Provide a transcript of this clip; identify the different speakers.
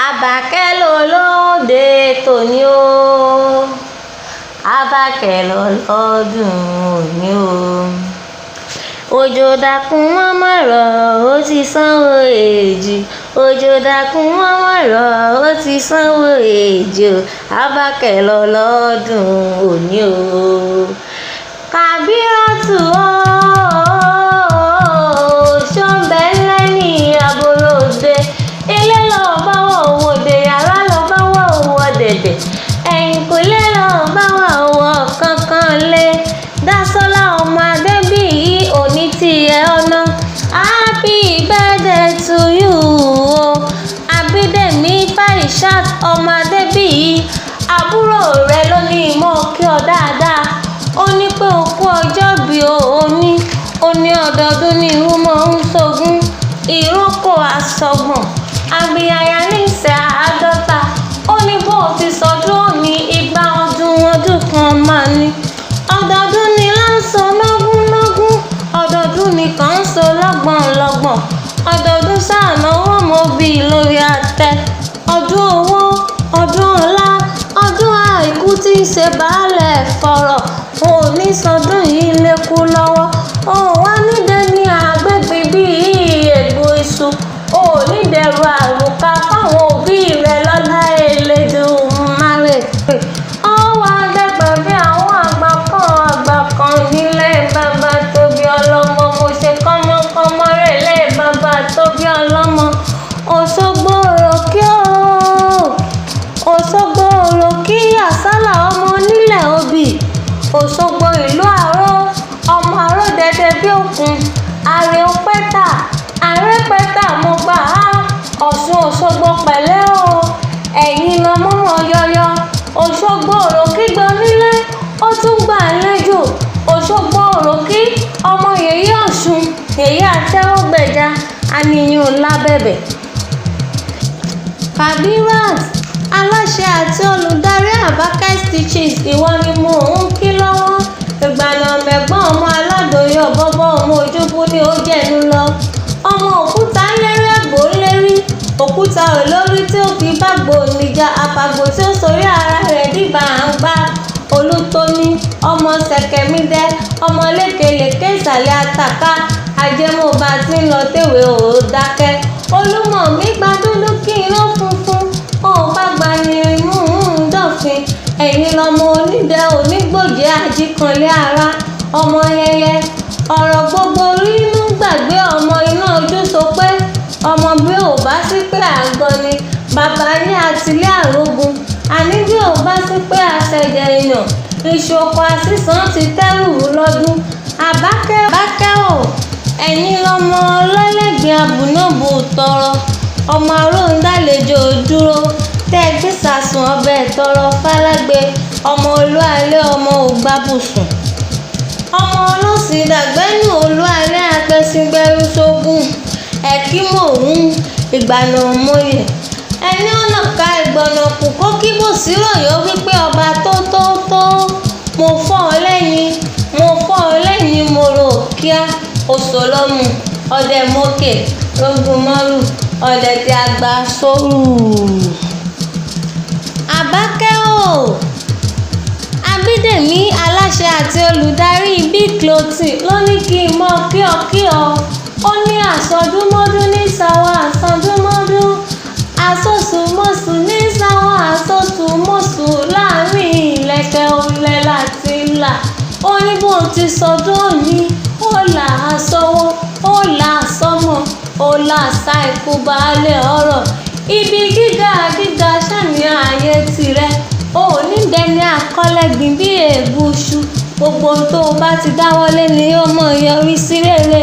Speaker 1: Àbákẹ́ lolóde tòní o, Àbákẹ́ lọ́lọ́dún òní o. Òjò dákun mọ́mọ́ rọ̀ ó ti sanwó èjì, òjò dákun mọ́mọ́ rọ̀ ó ti sanwó èjì o. Àbákẹ́ lọ́lọ́dún òní o. Kàbíràtù o, ṣọ́nbẹ́lẹ́ ní abolóde, ilé lọ́ọ́ bá wọ̀ wòde, yàrá lọ́ọ́ bá wọ̀ wọ̀ dẹ̀dẹ̀, ẹ̀yìnkùlé lọ́ọ́ bá wọ̀ wọ̀ kankan lé. Dásọ́lá ọmọ Adébíyì òní tiẹ̀ ọ̀nà, happy birthday to you o. Abídèmí Faishat ọmọ Adébíyì, àbúrò rẹ ló ní mọ́ kí ọ dáadáa. Ó ní pé o kú ọjọ́ bí ó ní ọdọọdún ní irú mọ́ ń ṣogún, ìrókò àsọgbọ̀n, àgbìyàyà ní ìṣẹ́ àádọ́ta. Ó ní bó ti sọdún òní igba ọdún kan máa ní. Ọdọọdún ni láǹsọ lọ́gún, ọdọọdún ni kàn ń so lọ́gbọ̀n. Ọdọọdún sáànà owó mo bí lórí àtẹ. Ọdún owó, ọdún ọlá, ọdún àìkú tí ń ṣe baálẹ̀ fọ̀rọ̀. O ò ní sọdún yìí lékú lọ́wọ́. O ò wá nídẹ ní àgbègbè bíi ègbò iṣu. O ò ní dẹrù àrùkà fáwọn òbí rẹ lọ́lá Elédùmarè. Ó wá dẹ́gbẹ̀ bí àwọn àgbà kan nílé bàbá tó bí ọlọ́mọ. Mo ṣe kọ́mọkọ́mọ rẹ̀ lé bàbá tó bí ọlọ́mọ. Òṣogbo òròkè o, Òṣogbo òròkè àsálà ọmọ onílẹ̀ obì. Òṣogbo ìlú àró, ọmọ àró dẹdẹ bí òkun. Àrè òpẹ́tà, àrè pẹ́tà mo gbà á. Ọ̀ṣun Òṣogbo pẹ̀lẹ́ o, ẹ̀yin lọmọ wọn yọyọ. Òṣogbo òròkè gbọ́ nílé, ó tún gbà lẹ́jọ́. Òṣogbo òròkè ọmọ yèyé Ọ̀ṣun, yèyé àtẹ́wọ́gbẹ̀já, àníyàn lábẹ́bẹ̀. Kabirat, aláṣẹ àti olùdarí Àbákẹ́ Stitches, ìwọ ni mo ń kí lọ́wọ́. Ìgbàna mẹ̀gbọ́n ọmọ aládòyọ̀ bọ́bọ́ ọmọ ojúbú ni ó jẹ̀nu lọ. Ọmọ òkúta lérí ẹ̀gbò lérí, òkúta olórí tí ó fi bágbó níjà, àfàgbò tí ó sorí ara rẹ̀ dìbà ń gbá. Olútóní ọmọ Ṣẹ̀kẹ̀mídẹ́, ọmọ lékelèké ìsàlẹ̀ àtàká, ajẹmọ́ba tí ń lọ tèwé ò dákẹ́. Olúmọ̀ mi gba dúdú kí iná funfun, òun bá gba ní imú dọ̀fin. Ẹ̀yin lọmọ onídẹ onígbòjé àjíkanlé ara, ọmọ yẹyẹ ọ̀rọ̀ gbogbo rínú gbàgbé, ọmọ iná ojú so pé ọmọ bí ò bá sí pé àgọ́ ni bàbá ní àtìlé àrógun. Àní bí ò bá sí pé àṣẹjẹ èèyàn, ìṣòkò àṣìṣàn ti tẹ́rù lọ́dún. Àbákẹ́ o, ẹ̀yin lọmọ ọlọ́lẹ́gbẹ̀ẹ́ àbùnàbù tọrọ, ọmọ aróńdàlejò dúró tẹ́ gbé sàsùn ọbẹ̀ tọrọ fálágbe, ọmọ olúalẹ́ ọmọ ògbábùsùn. Ọmọ olóṣì dàgbẹ́nu olúalẹ́ apẹ̀sìngbẹ̀rù sógún, ẹ̀kí mòún ìgbàna òmòye. Ẹni ọ̀nà ká ìgbọ̀nà kù kó kíbò síròyìn wípé ọba tó. Mo fọ́ ọ lẹ́yìn mo rò kíá. Òṣòlọ́mù ọdẹ mókè rógún mọ́rù, ọdẹ tí a gbà sóòrù. Àbákẹ́ o, Abídèmí aláṣẹ àti olùdarí Big Clothing ló ní kí n mọ kí ọ. Ó ní àsọdúnmọ́dún ní sáwọ́ àsọdúnmọ́dún, àsọ̀sùmọ̀sù ní sáwọ́ àsọ̀sùmọ̀sù, láàrin ìlẹ̀kẹ̀ olè láti là. Ó ní bó ti sọdún òní, ó là á sọ́wọ́, ó là á sọ́mọ, ó là á sá ikú baálé ọ̀rọ̀. Ibi gíga ṣàní ààyè tirẹ̀, ó ní dẹni àkọlẹ́gbìn bí èébú iṣu. Gbogbo tó o bá ti dáwọ́lé ni ó mọ̀ yọrí sí rere.